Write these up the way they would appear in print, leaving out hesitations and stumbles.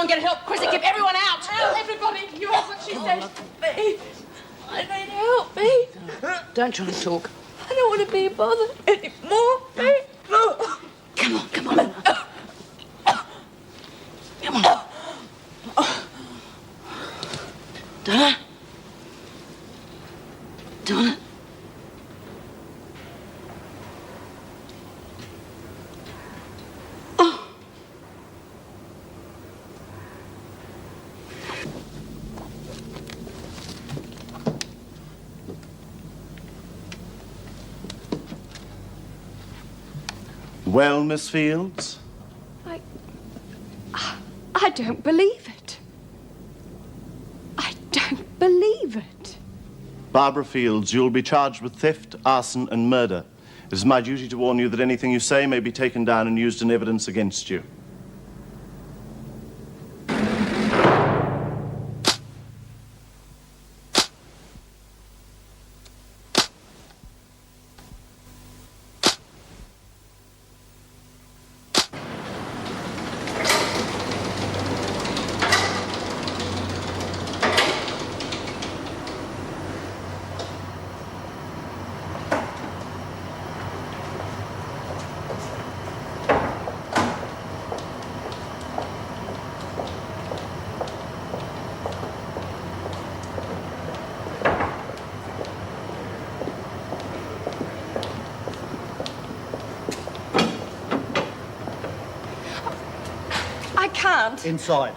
and get help. Chrissy, keep everyone out. Help, everybody. You heard what she said. Me. I need help, me. Don't try to talk. I don't want to be bothered anymore, me. No. Come on, come on. Come on. Donna? Donna? Well, Miss Fields? I don't believe it. I don't believe it. Barbara Fields, you'll be charged with theft, arson, and murder. It is my duty to warn you that anything you say may be taken down and used in evidence against you. I can't. Inside.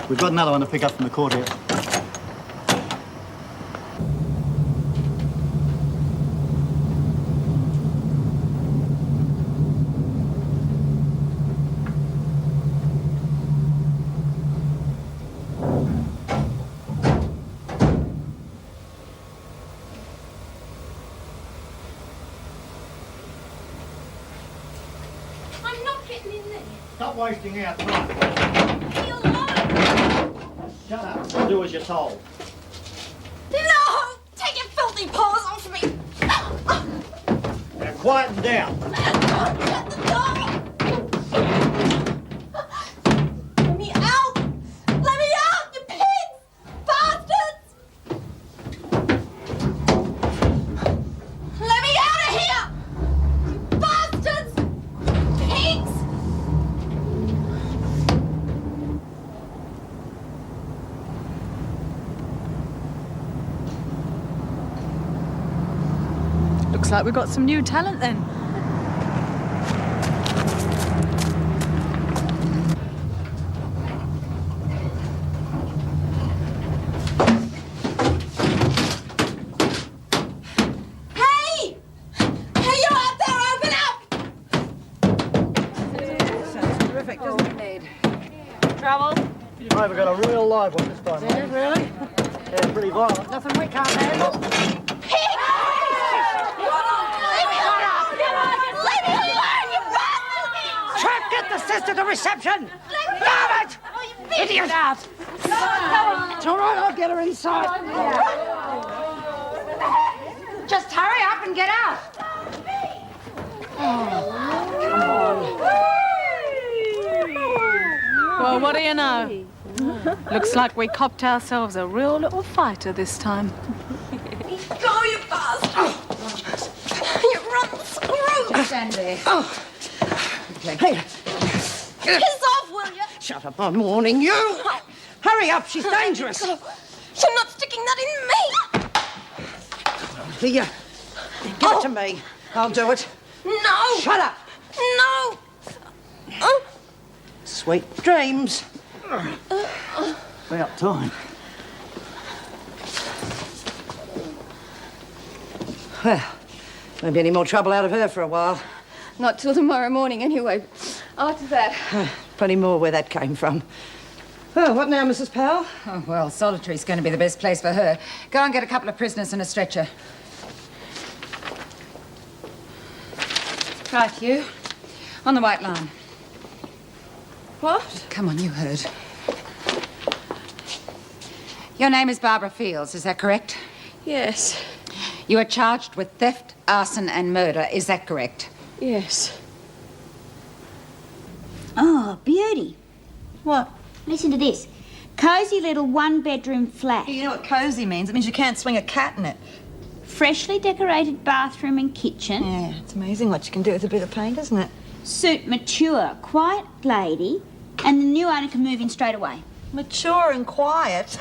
We've got another one to pick up from the court here. I'm not getting in there. Stop wasting our time. Leave me alone. Shut up. I'll do as you're told. No! Take your filthy paws off me. Now quieten down. Shut the door. Let me out. Let me out, you pigs! Bastards! Let me out of here! You bastards! Pigs! Looks like we've got some new talent then. Hey! Hey, you out there, open up! Sounds terrific, doesn't it, Ned? Trouble? Right, we've got a real live one this time. Is it really? Yeah, pretty violent. Nothing we can't handle. Pigs! Leave me alone! Leave me alone, you bastards! Trap, get the sister to reception! Let me Damn it! Oh, you Idiot! Out! It's all right, I'll get her inside. Just hurry up and get out. Well, what do you know? Looks like we copped ourselves a real little fighter this time. Go, you bastard! You run the screw! Stand there. Okay. Piss off, will you? Shut up, I'm warning you. Hurry up, she's dangerous. You're not sticking that in me! Here, give it to me. I'll do it. No! Shut up. No! Sweet dreams. About time. Well, won't be any more trouble out of her for a while. Not till tomorrow morning, anyway. After that. Plenty more where that came from. Oh, what now, Mrs. Powell? Oh, well, solitary's going to be the best place for her. Go and get a couple of prisoners and a stretcher. Right, you. On the white line. What? Come on, you heard. Your name is Barbara Fields, is that correct? Yes. You are charged with theft, arson and murder. Is that correct? Yes. Oh, beauty. What? Listen to this. Cosy little one-bedroom flat. You know what cosy means? It means you can't swing a cat in it. Freshly decorated bathroom and kitchen. Yeah, it's amazing what you can do with a bit of paint, isn't it? Suit mature, quiet lady, and the new owner can move in straight away. Mature and quiet.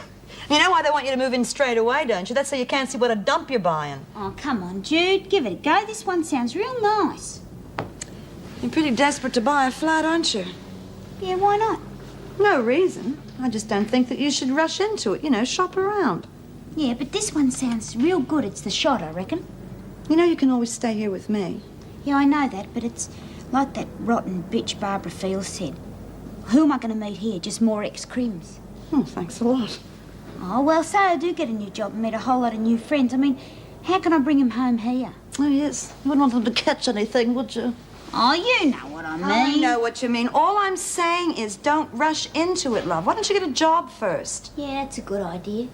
You know why they want you to move in straight away, don't you? That's so you can't see what a dump you're buying. Oh, come on, Jude. Give it a go. This one sounds real nice. You're pretty desperate to buy a flat, aren't you? Yeah, why not? No reason. I just don't think that you should rush into it. You know, shop around. Yeah, but this one sounds real good. It's the shot, I reckon. You know you can always stay here with me. Yeah, I know that, but it's like that rotten bitch Barbara Fields said. Who am I going to meet here? Just more ex-crims. Oh, thanks a lot. Oh, well, say I do get a new job and meet a whole lot of new friends. I mean, how can I bring him home here? Oh, yes. You wouldn't want them to catch anything, would you? Oh, you know what I mean. I know what you mean. All I'm saying is don't rush into it, love. Why don't you get a job first? Yeah, that's a good idea.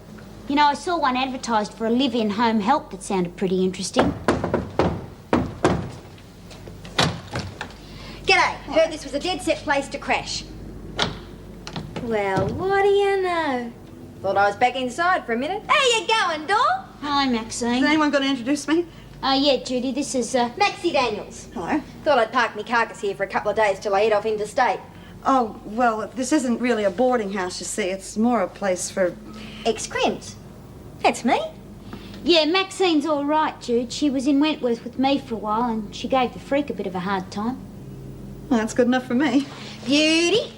You know, I saw one advertised for a live-in home help that sounded pretty interesting. G'day. Heard this was a dead set place to crash. Well, what do you know? Thought I was back inside for a minute. How you going, doll? Hi, Maxine. Is anyone going to introduce me? Yeah, Judy, this is, Maxie Daniels. Hello. Thought I'd park me carcass here for a couple of days till I head off interstate. Oh, well, this isn't really a boarding house, you see. It's more a place for... Ex-crims. That's me. Yeah, Maxine's all right, Jude. She was in Wentworth with me for a while and she gave the freak a bit of a hard time. Well, that's good enough for me. Beauty.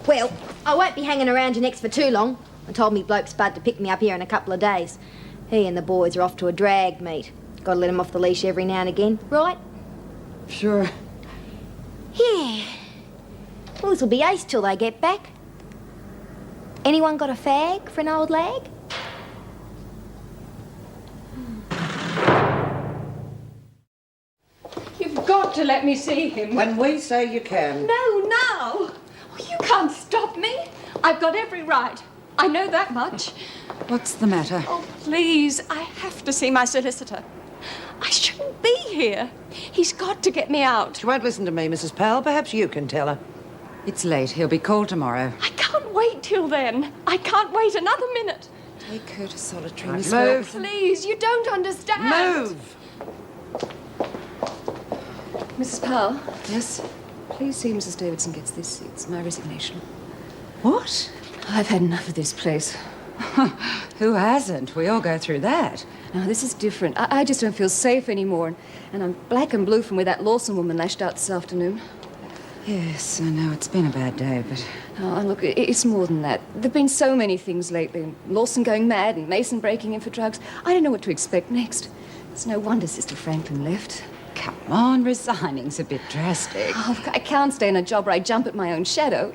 Well, I won't be hanging around your necks for too long. I told me bloke Spud to pick me up here in a couple of days. He and the boys are off to a drag meet. Got to let him off the leash every now and again, right? Sure. Yeah. Well, this'll be ace till they get back. Anyone got a fag for an old lag? You've got to let me see him. When we say you can. No, now. You can't stop me. I've got every right. I know that much. What's the matter? Oh, please, I have to see my solicitor. I shouldn't be here. He's got to get me out. She won't listen to me, Mrs. Powell. Perhaps you can tell her. It's late. He'll be called tomorrow. I can't wait till then. I can't wait another minute. Take her to solitary, Right, Miss move. Wilson. Please, you don't understand. Move! Mrs. Powell, Yes? please see Mrs. Davidson gets this. It's my resignation. What? I've had enough of this place. Who hasn't? We all go through that. Now, this is different. I just don't feel safe anymore. And I'm black and blue from where that Lawson woman lashed out this afternoon. Yes, I know. It's been a bad day, but... Oh, look, it's more than that. There've been so many things lately. Lawson going mad and Mason breaking in for drugs. I don't know what to expect next. It's no wonder Sister Franklin left. Come on, resigning's a bit drastic. Oh, look, I can't stay in a job where I jump at my own shadow.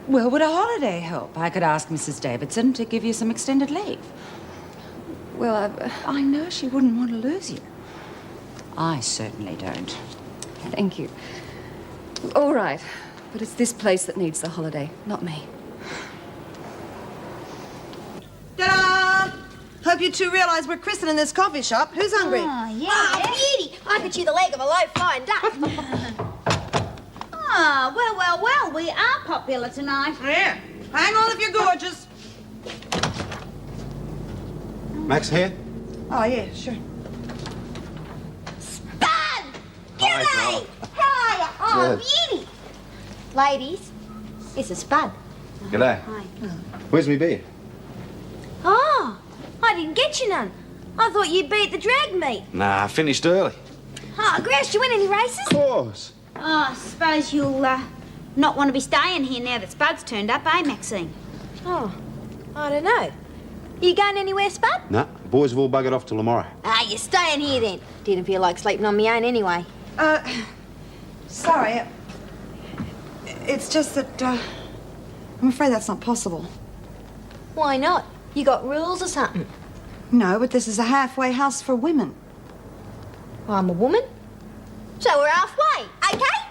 Well, would a holiday help? I could ask Mrs. Davidson to give you some extended leave. Well, I know she wouldn't want to lose you. I certainly don't. Thank you. All right, but it's this place that needs the holiday, not me. Ta-da! Hope you two realise we're christening this coffee shop. Who's hungry? Oh, yeah. Oh, beauty! I could chew the leg of a low-flying duck. Oh, well, we are popular tonight. Yeah. Hang on if you're gorgeous. Max here? Oh, yeah, sure. Spud! G'day! How are you? Oh, beauty! Ladies, this is Spud. G'day. Hi. Where's me beer? Oh, I didn't get you none. I thought you'd be at the drag meet. Nah, I finished early. Oh, Grouse, you win any races? Of course. Oh, I suppose you'll, not want to be staying here now that Spud's turned up, eh, Maxine? Oh, I don't know. You going anywhere, Spud? Nah, boys have all buggered off till tomorrow. Ah, you're staying here then. Didn't feel like sleeping on my own anyway. Sorry. It's just that, I'm afraid that's not possible. Why not? You got rules or something? No, but this is a halfway house for women. I'm a woman. So we're halfway, okay?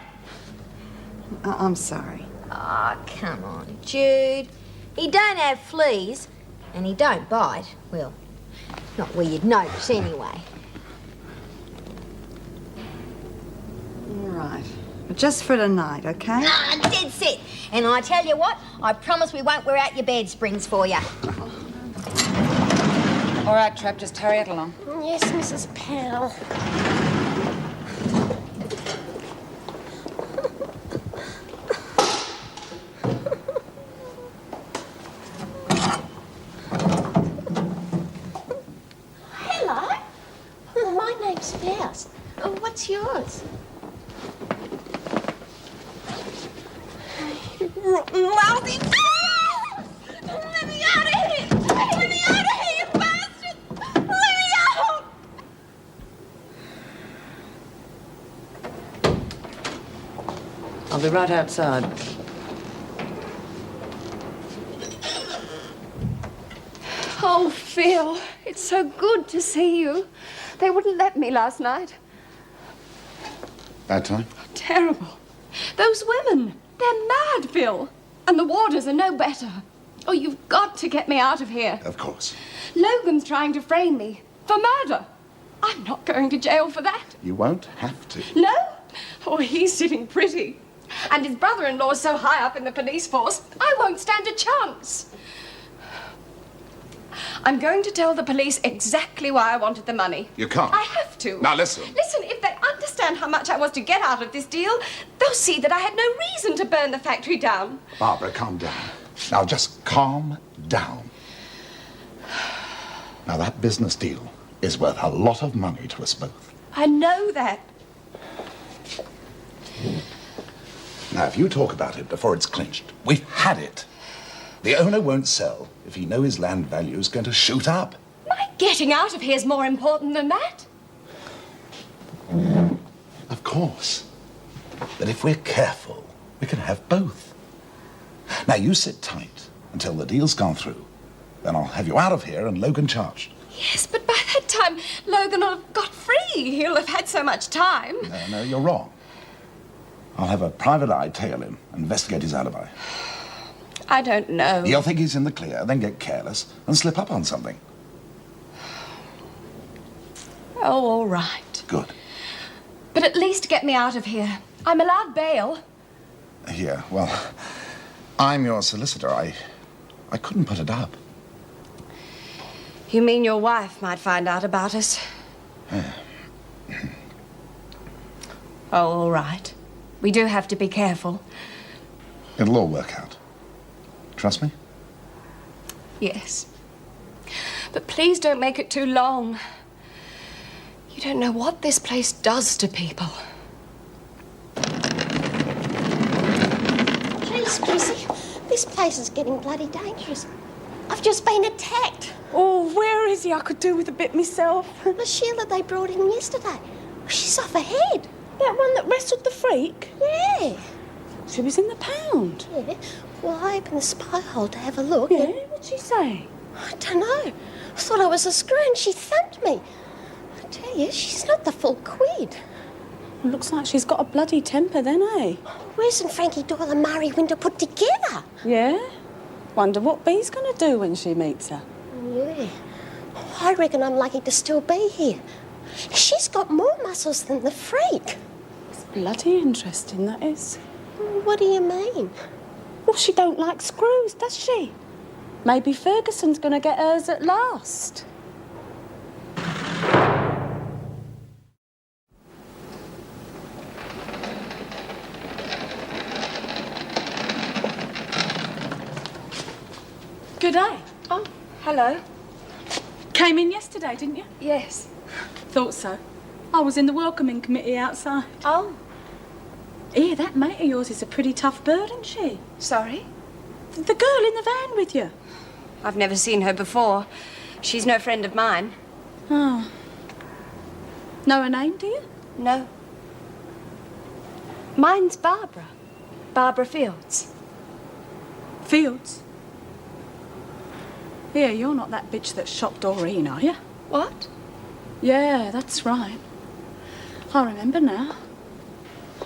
I'm sorry. Oh, come on, Jude. He don't have fleas, and he don't bite. Well, not where you'd notice anyway. Just for tonight, okay? Ah, dead set. And I tell you what, I promise we won't wear out your bed springs for you. All right, Trap, just hurry it along. Yes, Mrs. Powell. Hello. My name's Faust. What's yours? Rotten, lousy. Ah! Let me out of here! Let me out of here, you bastard! Let me out! I'll be right outside. Oh, Phil, it's so good to see you. They wouldn't let me last night. Bad time? Terrible. Those women, they're mad, Phil. And the warders are no better. Oh, you've got to get me out of here. Of course. Logan's trying to frame me for murder. I'm not going to jail for that. You won't have to. No? Oh, he's sitting pretty. And his brother-in-law's so high up in the police force, I won't stand a chance. I'm going to tell the police exactly why I wanted the money. You can't. I have to. Now listen. Listen, if they understand how much I was to get out of this deal, they'll see that I had no reason to burn the factory down. Barbara, calm down. Now just calm down. Now that business deal is worth a lot of money to us both. I know that. Now if you talk about it before it's clinched, we've had it. The owner won't sell if he knows his land value is going to shoot up. My getting out of here is more important than that. Of course. But if we're careful, we can have both. Now you sit tight until the deal's gone through. Then I'll have you out of here and Logan charged. Yes, but by that time, Logan will have got free. He'll have had so much time. No, you're wrong. I'll have a private eye tail him and investigate his alibi. I don't know. You'll think he's in the clear, then get careless and slip up on something. Oh, all right. Good. But at least get me out of here. I'm allowed bail. Here, well, I'm your solicitor. I couldn't put it up. You mean your wife might find out about us? Oh, all right. We do have to be careful. It'll all work out. Trust me? Yes. But please don't make it too long. You don't know what this place does to people. Please, Chrissy, this place is getting bloody dangerous. I've just been attacked. Oh, where is he? I could do with a bit myself. The Sheila they brought in yesterday. She's off her head. That one that wrestled the freak? Yeah. She was in the pound. Yeah. Well, I opened the spy hole to have a look. Yeah, and what'd she say? I don't know. I thought I was a screw and she thumped me. I tell you, she's not the full quid. Well, looks like she's got a bloody temper then, eh? Where's Frankie Doyle and Murray Winter put together? Yeah? Wonder what Bee's gonna do when she meets her. Yeah. I reckon I'm lucky to still be here. She's got more muscles than the freak. It's bloody interesting, that is. What do you mean? Well, she don't like screws, does she? Maybe Ferguson's gonna get hers at last. Good day. Oh, hello. Came in yesterday, didn't you? Yes. Thought so. I was in the welcoming committee outside. Oh. Here, that mate of yours is a pretty tough bird, isn't she? Sorry? The girl in the van with you. I've never seen her before. She's no friend of mine. Oh. Know her name, do you? No. Mine's Barbara. Barbara Fields. Fields? Yeah, you're not that bitch that shot Doreen, are you? What? Yeah, that's right. I remember now.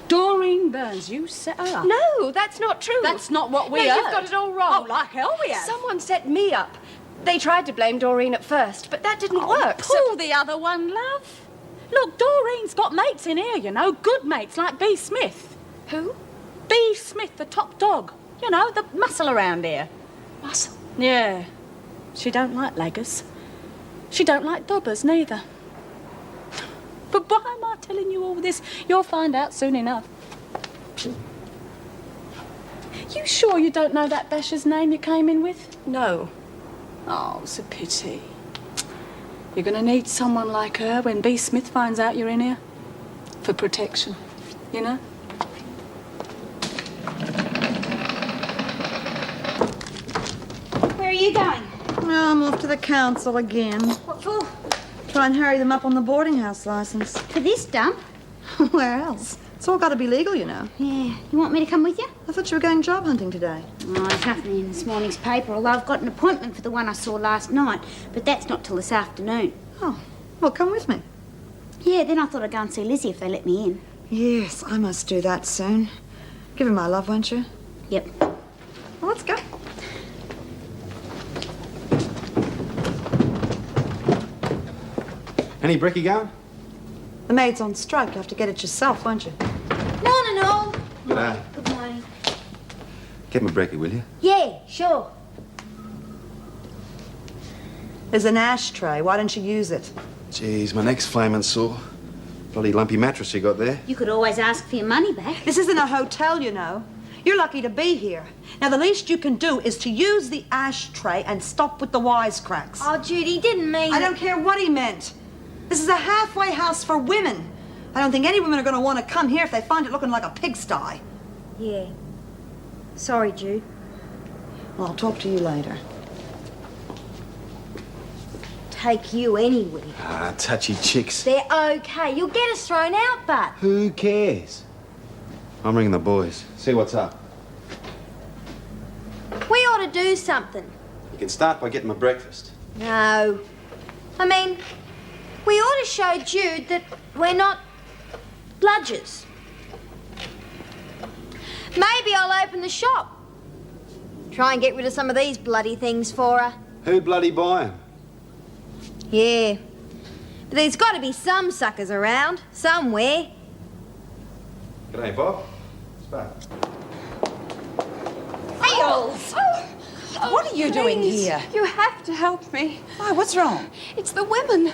Doreen Burns, you set her up. No, that's not true. That's not what we No, heard. you've got it all wrong. Oh, like hell we have. Someone set me up. They tried to blame Doreen at first, but that didn't work. Pull the other one, love. Look, Doreen's got mates in here, you know. Good mates, like B. Smith. Who? B. Smith, the top dog. You know, the muscle around here. Muscle? Yeah. She don't like leggers. She don't like dobbers, neither. But why am I telling you all this? You'll find out soon enough. You sure you don't know that Basher's name you came in with? No. Oh, it's a pity. You're going to need someone like her when B. Smith finds out you're in here. For protection, you know? Where are you going? Oh, I'm off to the council again. What for? Try and hurry them up on the boarding house license. For this dump? Where else? It's all got to be legal, you know. Yeah. You want me to come with you? I thought you were going job hunting today. Oh, there's nothing in this morning's paper, although I've got an appointment for the one I saw last night, but that's not till this afternoon. Oh, well, come with me. Yeah, then I thought I'd go and see Lizzie if they let me in. Yes, I must do that soon. Give her my love, won't you? Yep. Well, let's go. Any brekkie going? The maid's on strike. You have to get it yourself, won't you? Morning, all. G'day. Good morning. Get my brekkie, will you? Yeah, sure. There's an ashtray. Why don't you use it? Jeez, my neck's flaming sore. Bloody lumpy mattress you got there. You could always ask for your money back. This isn't a hotel, you know. You're lucky to be here. Now, the least you can do is to use the ashtray and stop with the wisecracks. Oh, Judy, he didn't mean... I don't care what he meant. This is a halfway house for women. I don't think any women are going to want to come here if they find it looking like a pigsty. Yeah. Sorry, Jude. Well, I'll talk to you later. Take you anywhere. Ah, touchy chicks. They're okay. You'll get us thrown out, but... Who cares? I'm ringing the boys. See what's up. We ought to do something. You can start by getting my breakfast. No. I mean, we ought to show Jude that we're not bludgers. Maybe I'll open the shop. Try and get rid of some of these bloody things for her. Who'd bloody buy 'em? Yeah. But there's got to be some suckers around, somewhere. G'day, Bob. Spark. Eels! What are you doing here? You have to help me. Why, what's wrong? It's the women.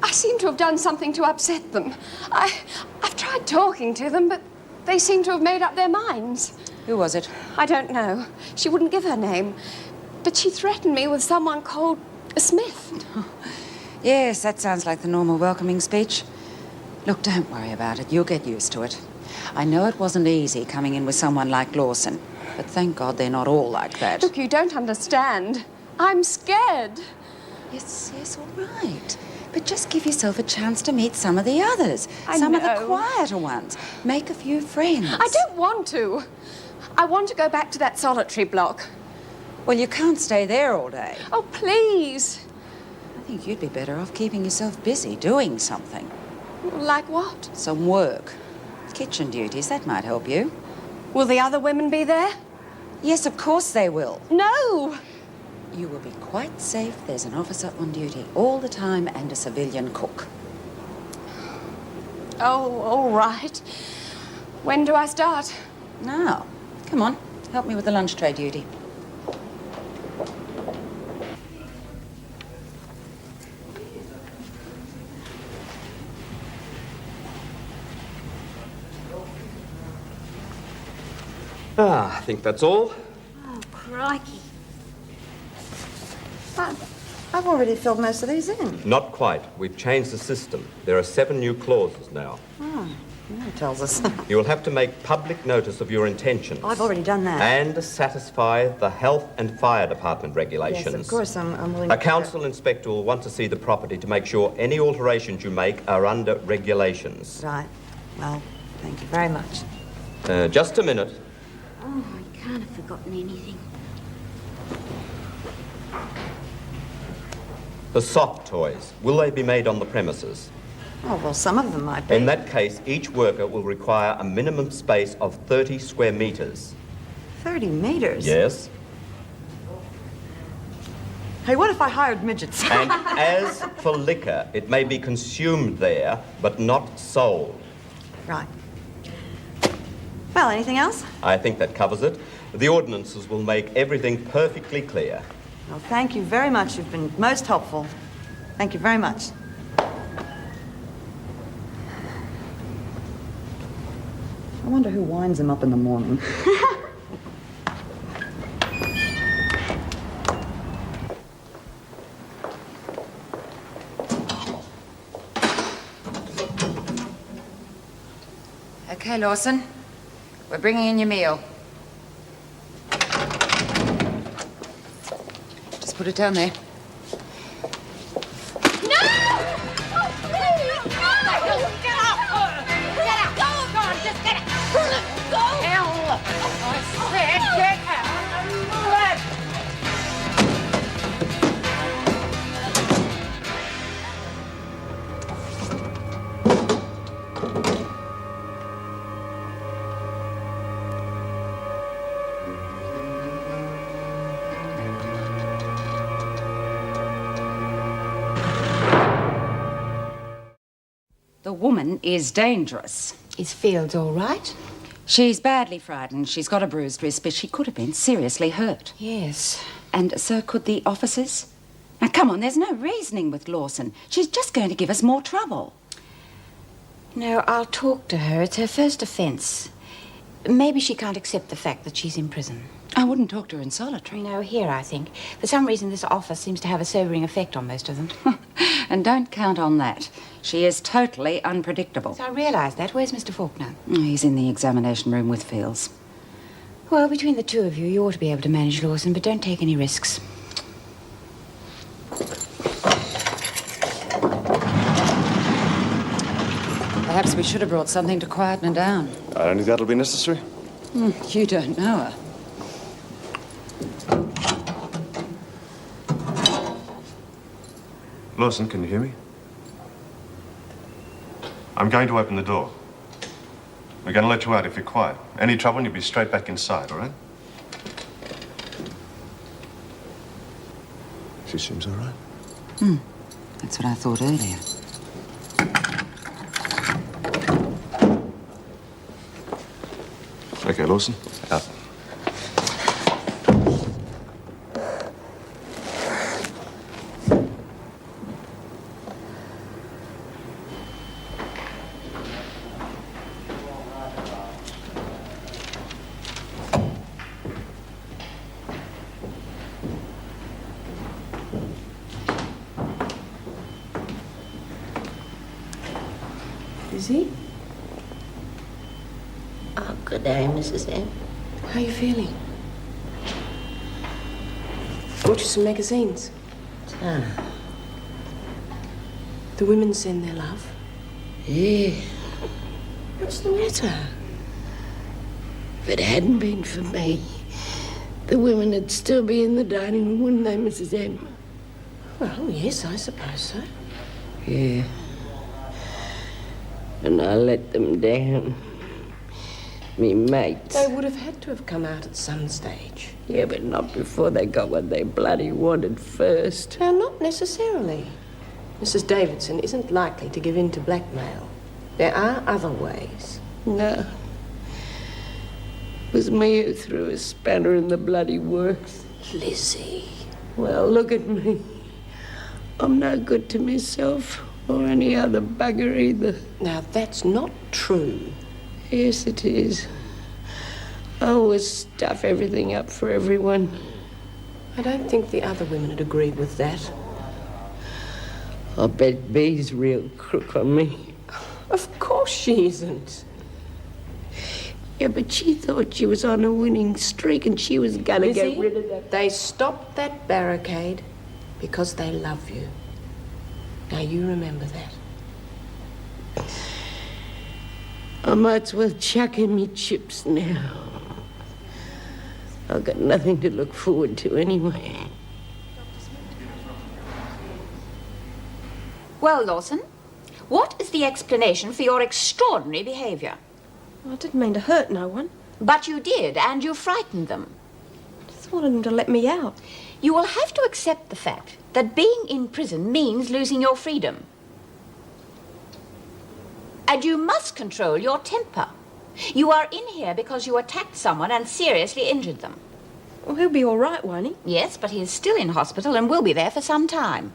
I seem to have done something to upset them. I've tried talking to them, but they seem to have made up their minds. Who was it? I don't know. She wouldn't give her name. But she threatened me with someone called Smith. Yes, that sounds like the normal welcoming speech. Look, don't worry about it. You'll get used to it. I know it wasn't easy coming in with someone like Lawson, but thank God they're not all like that. Look, you don't understand. I'm scared. Yes, all right. But just give yourself a chance to meet some of the others. Some of the quieter ones. Make a few friends. I don't want to. I want to go back to that solitary block. Well, you can't stay there all day. Oh, please. I think you'd be better off keeping yourself busy doing something. Like what? Some work. Kitchen duties, that might help you. Will the other women be there? Yes, of course they will. No. You will be quite safe. There's an officer on duty all the time and a civilian cook. Oh, all right. When do I start? Now, come on. Help me with the lunch tray duty. I think that's all. Oh, crikey. I've already filled most of these in. Not quite. We've changed the system. There are 7 new clauses now. Oh, that tells us. You will have to make public notice of your intentions. I've already done that. And satisfy the Health and Fire Department regulations. Yes, of course, I'm willing A to... council inspector will want to see the property to make sure any alterations you make are under regulations. Right. Well, thank you very much. Just a minute. Oh, I can't have forgotten anything. The soft toys, will they be made on the premises? Oh, well, some of them might be. In that case, each worker will require a minimum space of 30 square metres. 30 meters? Yes. Hey, what if I hired midgets? And as for liquor, it may be consumed there, but not sold. Right. Well, anything else? I think that covers it. The ordinances will make everything perfectly clear. Well, thank you very much. You've been most helpful. Thank you very much. I wonder who winds him up in the morning. Okay, Lawson. We're bringing in your meal. Just put it down there. The woman is dangerous. Is Fields all right? She's badly frightened. She's got a bruised wrist, but she could have been seriously hurt. Yes. And so could the officers. Now, come on, there's no reasoning with Lawson. She's just going to give us more trouble. No, I'll talk to her. It's her first offence. Maybe she can't accept the fact that she's in prison. I wouldn't talk to her in solitary. No, here, I think. For some reason, this office seems to have a sobering effect on most of them. And don't count on that. She is totally unpredictable. So I realise that. Where's Mr. Faulkner? He's in the examination room with Fields. Well, between the two of you, you ought to be able to manage Lawson, but don't take any risks. Perhaps we should have brought something to quieten her down. I don't think that'll be necessary. You don't know her. Lawson, can you hear me? I'm going to open the door. We're going to let you out if you're quiet. Any trouble and you'll be straight back inside, all right? She seems all right. That's what I thought earlier. Okay, Lawson, out. Is he? Oh, good day, Mrs. M. How are you feeling? Brought you some magazines. Ah. The women send their love. Yeah. What's the matter? If it hadn't been for me, the women would still be in the dining room, wouldn't they, Mrs. M? Well, yes, I suppose so. Yeah. And I let them down. Me mates. They would have had to have come out at some stage. Yeah, but not before they got what they bloody wanted first. Now, not necessarily. Mrs. Davidson isn't likely to give in to blackmail. There are other ways. No. It was me who threw a spanner in the bloody works. Lizzie. Well, look at me. I'm no good to myself or any other bugger either. Now, that's not true. Yes, it is. I always stuff everything up for everyone. I don't think the other women had agreed with that. I bet Bee's real crook on me. Of course she isn't. Yeah, but she thought she was on a winning streak and she was gonna Lizzie, get rid of that. They stopped that barricade because they love you. Now, you remember that. I might as well chuck in me chips now. I've got nothing to look forward to anyway. Well, Lawson, what is the explanation for your extraordinary behaviour? I didn't mean to hurt no one. But you did, and you frightened them. I just wanted them to let me out. You will have to accept the fact that being in prison means losing your freedom. And you must control your temper. You are in here because you attacked someone and seriously injured them. Well, he'll be all right, won't he? Yes, but he is still in hospital and will be there for some time.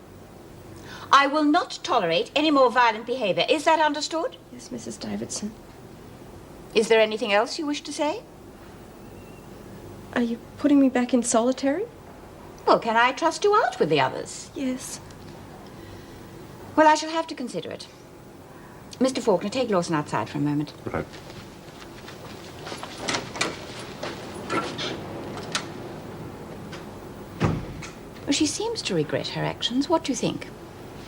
I will not tolerate any more violent behavior. Is that understood? Yes, Mrs. Davidson. Is there anything else you wish to say? Are you putting me back in solitary? Well, can I trust you out with the others? Yes. Well, I shall have to consider it. Mr. Faulkner, take Lawson outside for a moment. Right. Well, she seems to regret her actions. What do you think?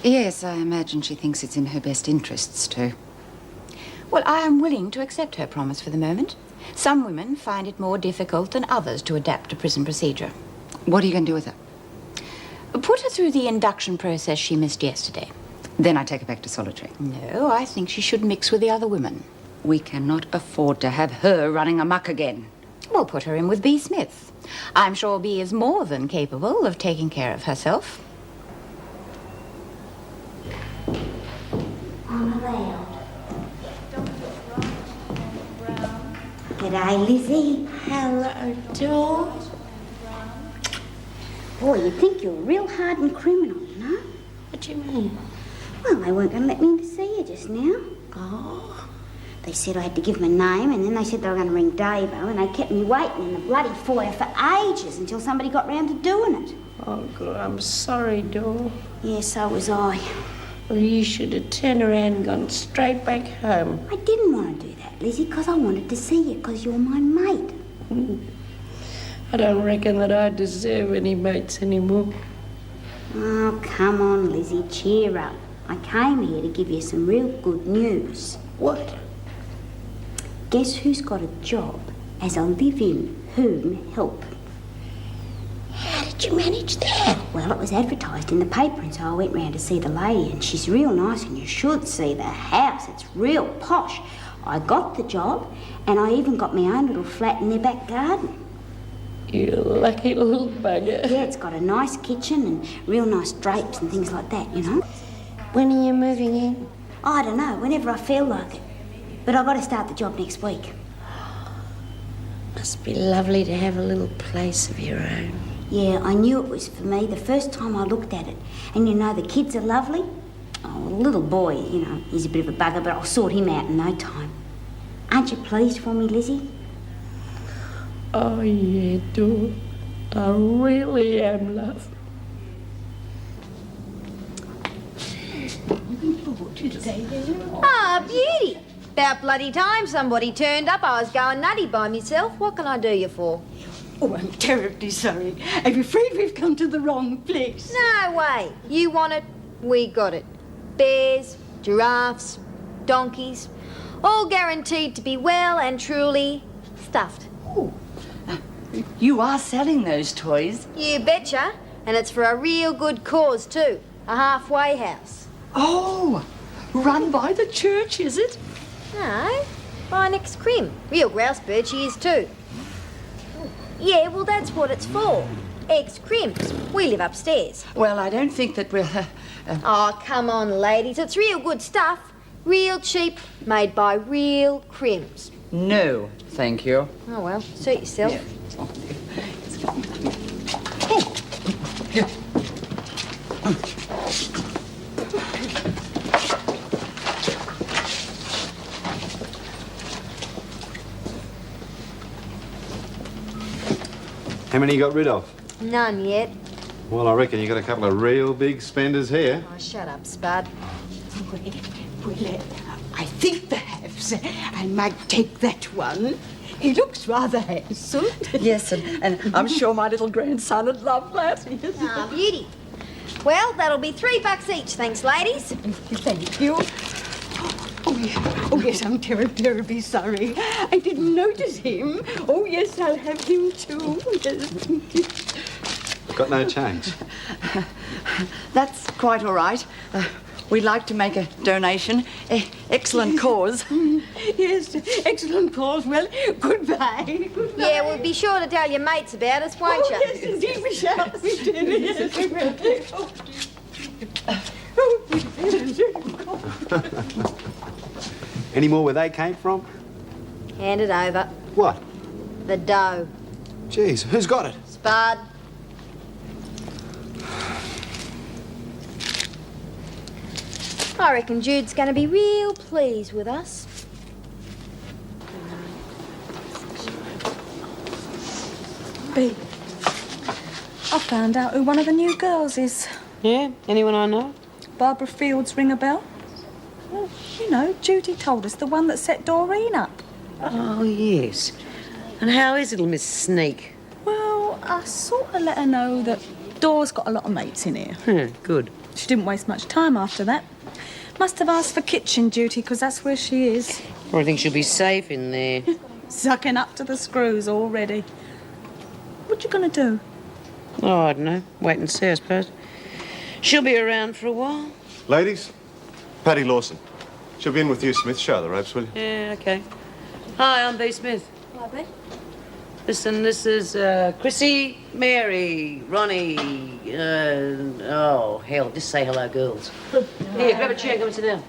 Yes, I imagine she thinks it's in her best interests to. Well, I am willing to accept her promise for the moment. Some women find it more difficult than others to adapt to prison procedure. What are you going to do with her? Put her through the induction process she missed yesterday. Then I take her back to solitary. No, I think she should mix with the other women. We cannot afford to have her running amok again. We'll put her in with B. Smith. I'm sure B is more than capable of taking care of herself. Unallowed. G'day, Lizzie. Hello, doll. Boy, you'd think you're a real hardened criminal, you know? What do you mean? Well, they weren't going to let me in to see you just now. Oh. They said I had to give them a name, and then they said they were going to ring Davo, and they kept me waiting in the bloody foyer for ages until somebody got round to doing it. Oh, God, I'm sorry, doll. Yeah, so was I. Well, you should have turned around and gone straight back home. I didn't want to do that, Lizzie, because I wanted to see you, because you're my mate. I don't reckon that I deserve any mates anymore. Oh, come on, Lizzie, cheer up. I came here to give you some real good news. What? Guess who's got a job as a live-in home help? How did you manage that? Well, it was advertised in the paper, and so I went round to see the lady, and she's real nice, and you should see the house. It's real posh. I got the job, and I even got my own little flat in their back garden. You lucky little bugger. Yeah, it's got a nice kitchen and real nice drapes and things like that, you know. When are you moving in? I don't know, whenever I feel like it. But I've got to start the job next week. Must be lovely to have a little place of your own. Yeah, I knew it was for me the first time I looked at it. And you know, the kids are lovely. Oh, the little boy, you know, he's a bit of a bugger, but I'll sort him out in no time. Aren't you pleased for me, Lizzie? Oh, yeah, doll. I really am, love. Ah, beauty. About bloody time somebody turned up. I was going nutty by myself. What can I do you for? Oh, I'm terribly sorry. I'm afraid we've come to the wrong place. No way. You want it, we got it. Bears, giraffes, donkeys, all guaranteed to be well and truly stuffed. Oh, you are selling those toys? You betcha. And it's for a real good cause, too. A halfway house. Oh, run by the church, is it? No, by an ex-crim. Real grouse bird she is, too. Yeah, well, that's what it's for. Ex-crims. We live upstairs. Well, I don't think that we'll... Oh, come on, ladies. It's real good stuff. Real cheap, made by real crims. No, thank you. Oh, well, suit yourself. Yeah. How many you got rid of? None yet. Well, I reckon you got a couple of real big spenders here. Oh, shut up, Spud. Well, I think perhaps I might take that one. He looks rather handsome. Yes, and I'm sure my little grandson would love that. Ah, beauty. Well, that'll be $3 each, thanks, ladies. Thank you. Oh, yes, I'm terribly sorry. I didn't notice him. Oh, yes, I'll have him too. Got no change. That's quite all right. We'd like to make a donation. Excellent cause. Yes, excellent cause. Well, goodbye. Yeah, we'll be sure to tell your mates about us, won't you? Yes, indeed we shall. Yes, we will. Any more where they came from? Hand it over. What? The dough. Jeez, who's got it? Spud. I reckon Jude's going to be real pleased with us. B, I found out who one of the new girls is. Yeah? Anyone I know? Barbara Fields, ring a bell? Well, you know, Judy told us, the one that set Doreen up. Oh, yes. And how is little Miss Sneak? Well, I sort of let her know that Dor's got a lot of mates in here. Good. She didn't waste much time after that. Must have asked for kitchen duty, because that's where she is. I think she'll be safe in there. Sucking up to the screws already. What you gonna do? Oh, I don't know. Wait and see, I suppose. She'll be around for a while. Ladies, Paddy Lawson. She'll be in with you, Smith. Show her the ropes, will you? Yeah, OK. Hi, I'm B. Smith. Hi, B. Listen, this is Chrissy, Mary, Ronnie, oh, hell, just say hello, girls. Here, grab a chair, come and sit down.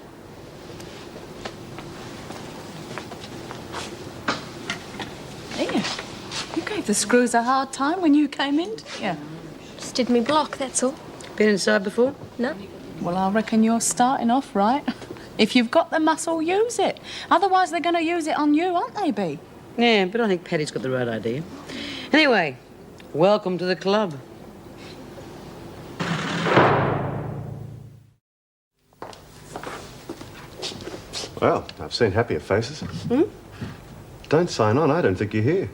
Here. You gave the screws a hard time when you came in, didn't you? Just did me block, that's all. Been inside before? No. Well, I reckon you're starting off right. If you've got the muscle, use it. Otherwise, they're going to use it on you, aren't they, B? Yeah, but I think Paddy's got the right idea. Anyway, welcome to the club. Well, I've seen happier faces. Don't sign on. I don't think you're here.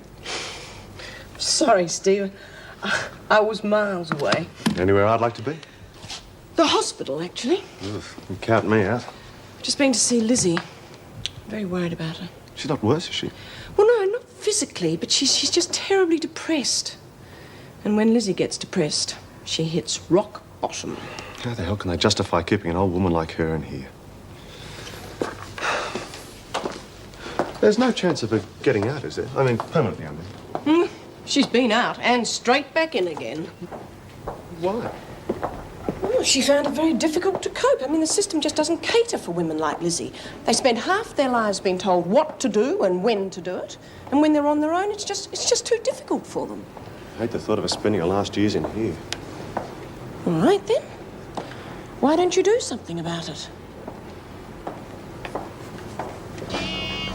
Sorry, Steve. I was miles away. Anywhere I'd like to be? The hospital, actually. Oof, you count me out. Just been to see Lizzie. Very worried about her. She's not worse, is she? Well, no, not physically, but she's just terribly depressed. And when Lizzie gets depressed, she hits rock bottom. How the hell can they justify keeping an old woman like her in here? There's no chance of her getting out, is there? I mean, permanently, I mean. She's been out and straight back in again. Why? Well, she found it very difficult to cope. I mean, the system just doesn't cater for women like Lizzie. They spend half their lives being told what to do and when to do it. And when they're on their own, it's just too difficult for them. I hate the thought of her spending her last years in here. All right, then. Why don't you do something about it?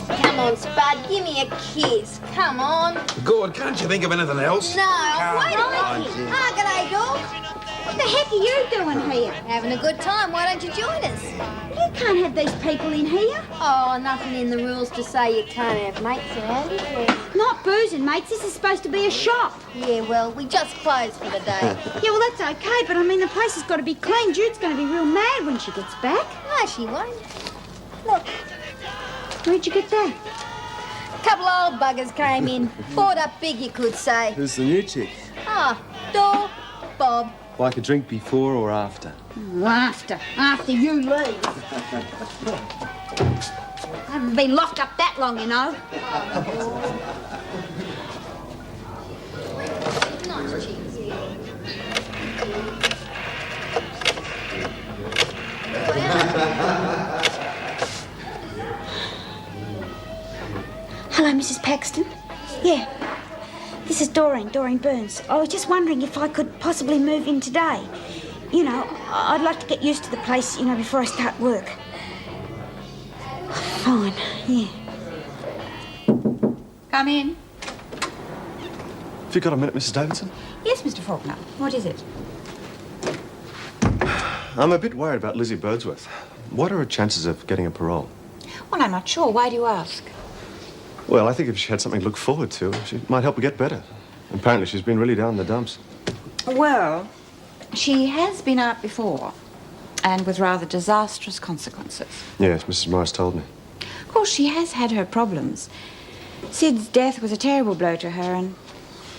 Come on, Spud, give me a kiss. Come on. Good, can't you think of anything else? No, wait a minute. Ah, g'day, dog. What the heck are you doing here? Having a good time. Why don't you join us? You can't have these people in here. Oh, nothing in the rules to say you can't have mates around, is there? Not boozing, mates. This is supposed to be a shop. Yeah, well, we just closed for the day. Yeah, well, that's okay, but I mean, the place has got to be clean. Jude's going to be real mad when she gets back. No, she won't. Look. Where'd you get that? A couple of old buggers came in. Bought up big, you could say. Who's the new chick? Ah, Dor, Bob. Like a drink before or after? After you leave. I haven't been locked up that long, you know. Nice chicks. Hello, Mrs. Paxton. Yeah. This is Doreen Burns. I was just wondering if I could possibly move in today. You know, I'd like to get used to the place, you know, before I start work. Fine, yeah. Come in. Have you got a minute, Mrs. Davidson? Yes, Mr. Faulkner. What is it? I'm a bit worried about Lizzie Birdsworth. What are her chances of getting a parole? Well, I'm not sure. Why do you ask? Well, I think if she had something to look forward to, she might help her get better. Apparently, she's been really down in the dumps. Well, she has been out before, and with rather disastrous consequences. Yes, Mrs. Morris told me. Of course, she has had her problems. Sid's death was a terrible blow to her, and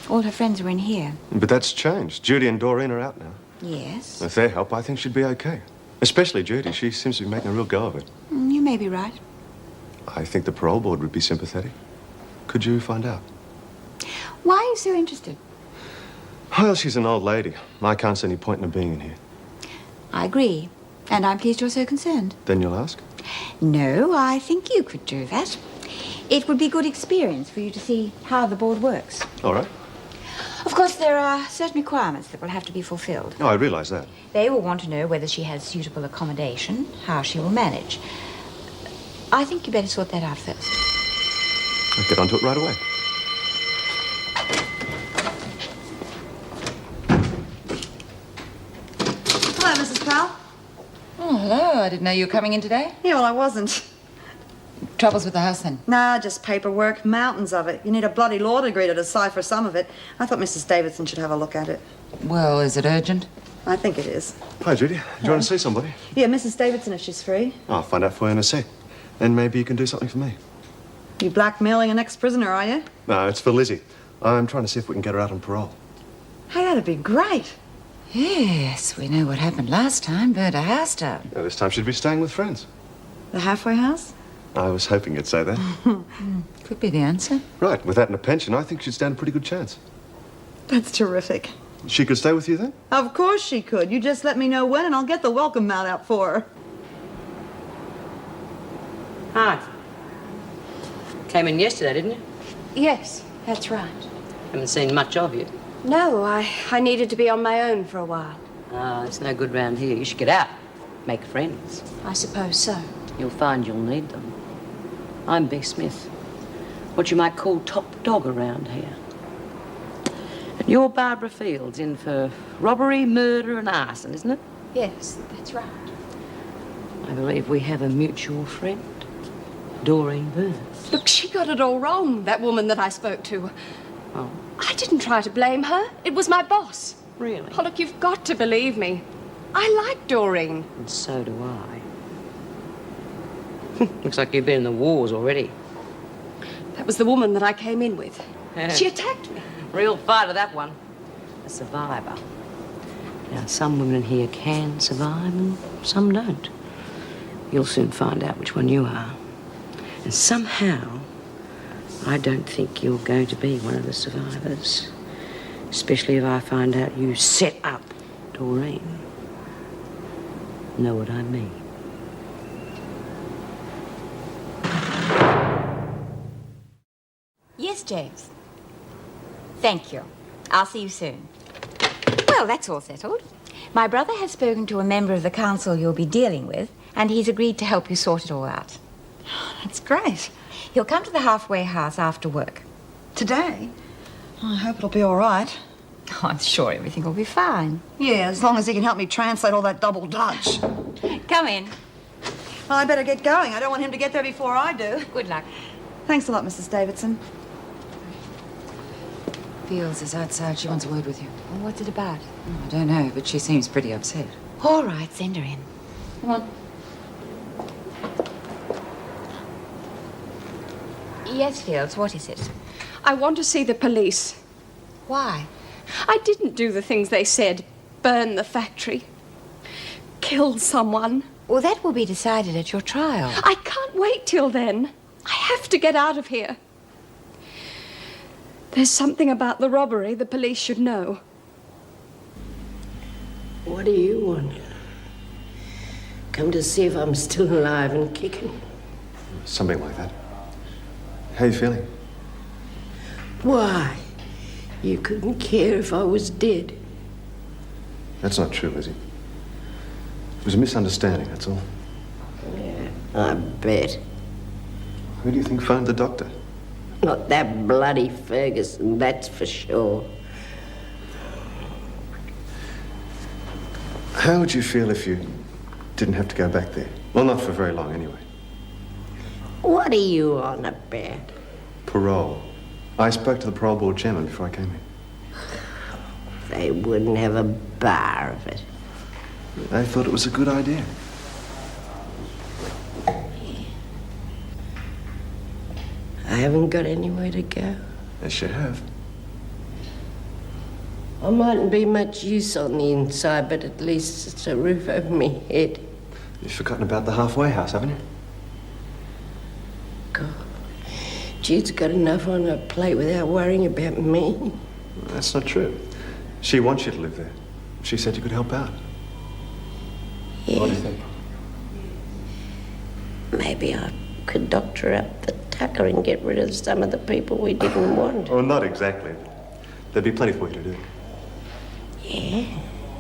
all her friends were in here. But that's changed. Judy and Doreen are out now. Yes. With their help, I think she'd be okay. Especially Judy. She seems to be making a real go of it. You may be right. I think the parole board would be sympathetic. Could you find out? Why are you so interested? Well, she's an old lady. I can't see any point in her being in here. I agree, and I'm pleased you're so concerned. Then you'll ask? No, I think you could do that. It would be good experience for you to see how the board works. All right. Of course, there are certain requirements that will have to be fulfilled. Oh, I realise that. They will want to know whether she has suitable accommodation, how she will manage. I think you better sort that out first. I'll get onto it right away. Hello, Mrs. Powell. Oh, hello. I didn't know you were coming in today. Yeah, well, I wasn't. Troubles with the house, then? Nah, just paperwork, mountains of it. You need a bloody law degree to decipher some of it. I thought Mrs. Davidson should have a look at it. Well, is it urgent? I think it is. Hi, Judy. Do you want to see somebody? Yeah, Mrs. Davidson, if she's free. I'll find out for you in a sec. Then maybe you can do something for me. You blackmailing an ex-prisoner, are you? No, it's for Lizzie. I'm trying to see if we can get her out on parole. Hey, that'd be great. Yes, we know what happened last time. Burnt a house down. This time she'd be staying with friends. The halfway house? I was hoping you'd say that. Could be the answer. Right, with that and a pension, I think she'd stand a pretty good chance. That's terrific. She could stay with you then? Of course she could. You just let me know when and I'll get the welcome mat out for her. Hi. Came in yesterday, didn't you? Yes, that's right. Haven't seen much of you. No, I needed to be on my own for a while. Ah, it's no good round here. You should get out. Make friends. I suppose so. You'll find you'll need them. I'm B. Smith. What you might call top dog around here. And you're Barbara Fields, in for robbery, murder and arson, isn't it? Yes, that's right. I believe we have a mutual friend, Doreen Burns. Look, she got it all wrong, that woman that I spoke to. Oh. I didn't try to blame her. It was my boss. Really? Oh, look, you've got to believe me. I like Doreen. And so do I. Looks like you've been in the wars already. That was the woman that I came in with. She attacked me. Real fighter, that one. A survivor. Now, some women here can survive and some don't. You'll soon find out which one you are. And somehow, I don't think you're going to be one of the survivors. Especially if I find out you set up Doreen. Know what I mean? Yes, James. Thank you. I'll see you soon. Well, that's all settled. My brother has spoken to a member of the council you'll be dealing with, and he's agreed to help you sort it all out. That's great. He'll come to the halfway house after work. Today? I hope it'll be all right. Oh, I'm sure everything will be fine. Yeah, as long as he can help me translate all that double Dutch. Come in. Well, I better get going. I don't want him to get there before I do. Good luck. Thanks a lot, Mrs. Davidson. Fields is outside. She wants a word with you. Well, what's it about? Oh, I don't know, but she seems pretty upset. All right, send her in. Come on. Yes, Fields, what is it? I want to see the police. Why? I didn't do the things they said. Burn the factory. Kill someone. Well, that will be decided at your trial. I can't wait till then. I have to get out of here. There's something about the robbery the police should know. What do you want? Come to see if I'm still alive and kicking? Something like that. How are you feeling? Why? You couldn't care if I was dead. That's not true, Lizzie. It was a misunderstanding, that's all. Yeah, I bet. Who do you think phoned the doctor? Not that bloody Ferguson, that's for sure. How would you feel if you didn't have to go back there? Well, not for very long, anyway. What are you on about? Parole. I spoke to the parole board chairman before I came here. They wouldn't have a bar of it. They thought it was a good idea. I haven't got anywhere to go. Yes, you have. I mightn't be much use on the inside, but at least it's a roof over my head. You've forgotten about the halfway house, haven't you? God. Jude's got enough on her plate without worrying about me. That's not true. She wants you to live there. She said you could help out. Yeah. What do you think? Maybe I could doctor up the tucker and get rid of some of the people we didn't want. Oh, not exactly. There'd be plenty for you to do. Yeah,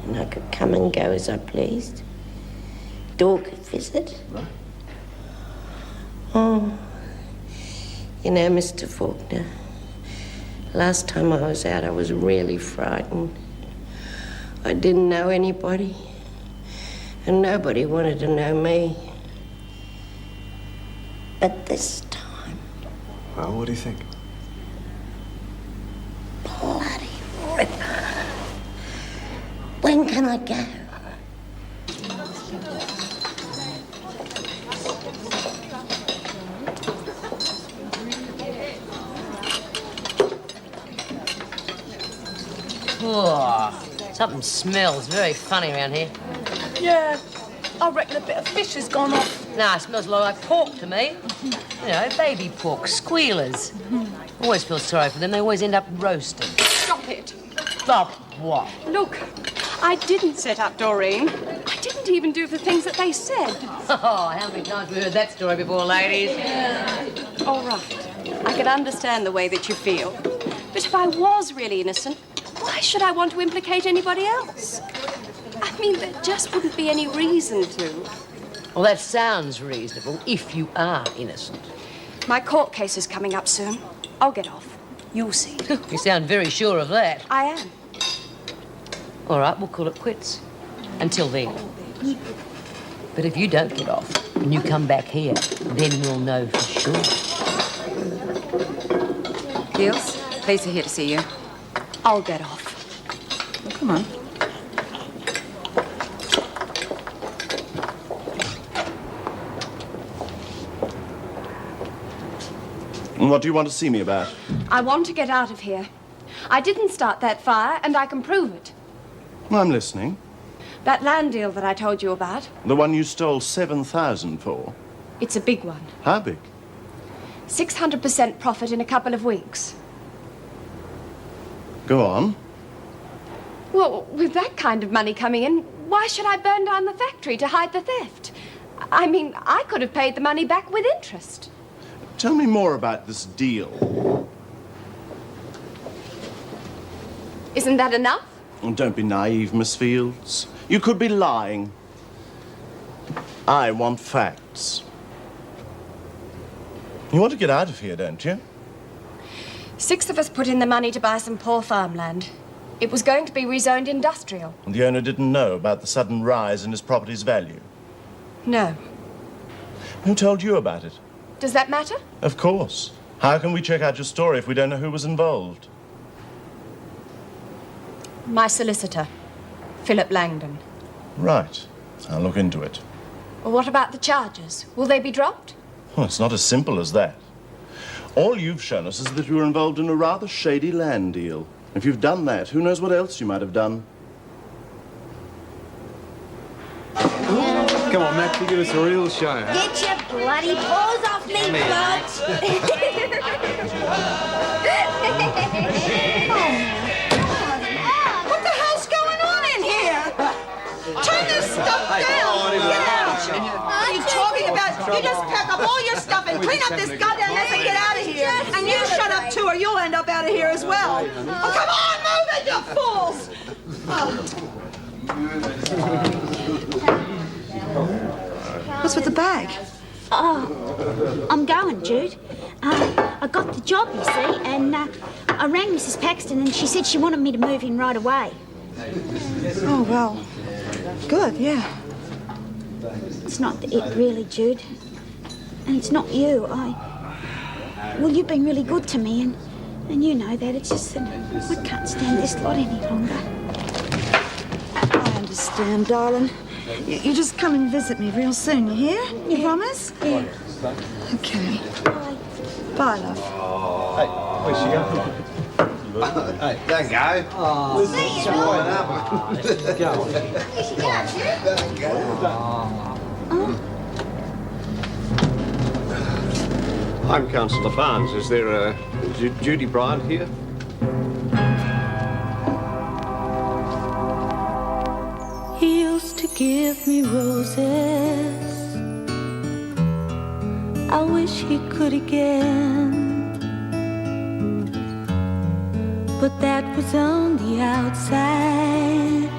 and I could come and go as I pleased. Dog could visit. Right. Oh, you know, Mr. Faulkner, last time I was out, I was really frightened. I didn't know anybody, and nobody wanted to know me. But this time... Well, what do you think? Bloody ripper. When can I go? Oh, something smells very funny around here. Yeah, I reckon a bit of fish has gone off. Nah, it smells a lot like pork to me. You know, baby pork, squealers. Always feel sorry for them. They always end up roasted. Stop it. Stop what? Look, I didn't set up Doreen. I didn't even do the things that they said. Oh, how many times have we heard that story before, ladies? All right. I can understand the way that you feel. But if I was really innocent, why should I want to implicate anybody else? I mean, there just wouldn't be any reason to. Well, that sounds reasonable, if you are innocent. My court case is coming up soon. I'll get off. You'll see. You sound very sure of that. I am. All right, we'll call it quits. Until then. But if you don't get off and you come back here, then we'll know for sure. Gills, police are here to see you. I'll get off. Well, come on. And what do you want to see me about? I want to get out of here. I didn't start that fire, and I can prove it. I'm listening. That land deal that I told you about, The one you stole 7,000 for. it's a big one. How big? 600% profit in a couple of weeks. Go on. Well, with that kind of money coming in, why should I burn down the factory to hide the theft? I mean, I could have paid the money back with interest. Tell me more about this deal. Isn't that enough? Oh, don't be naive, Miss Fields. You could be lying. I want facts. You want to get out of here, don't you? 6 of us put in the money to buy some poor farmland. It was going to be rezoned industrial. And the owner didn't know about the sudden rise in his property's value. No. Who told you about it? Does that matter? Of course. How can we check out your story if we don't know who was involved? My solicitor, Philip Langdon. Right. I'll look into it. Well, what about the charges? Will they be dropped? Well, it's not as simple as that. All you've shown us is that you were involved in a rather shady land deal. If you've done that, who knows what else you might have done? Come on, Matt, you give us a real show. Get your bloody paws off me, folks! What the hell's going on in here? Turn this stuff down! Get out! What are you talking about? You just pack up all your stuff and clean up this goddamn mess and get out of here. And you shut up too, or you'll end up out of here as well. Oh, come on, move it, you fools! What's with the bag? Oh, I'm going, Jude. I got the job, you see, and I rang Mrs. Paxton and she said she wanted me to move in right away. Oh, well, good, yeah. It's not it, really, Jude. And it's not you. Well, you've been really good to me, and you know that. It's just that I can't stand this lot any longer. I understand, darling. You just come and visit me real soon, you hear? You promise? Yeah. Okay. Bye, love. Hey, where's she going? Hey, there you go. Oh, see you, I'm Councillor Barnes. Is there a Judy Bryant here? He used to give me roses. I wish he could again. But that was on the outside,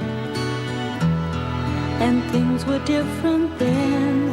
and things were different then.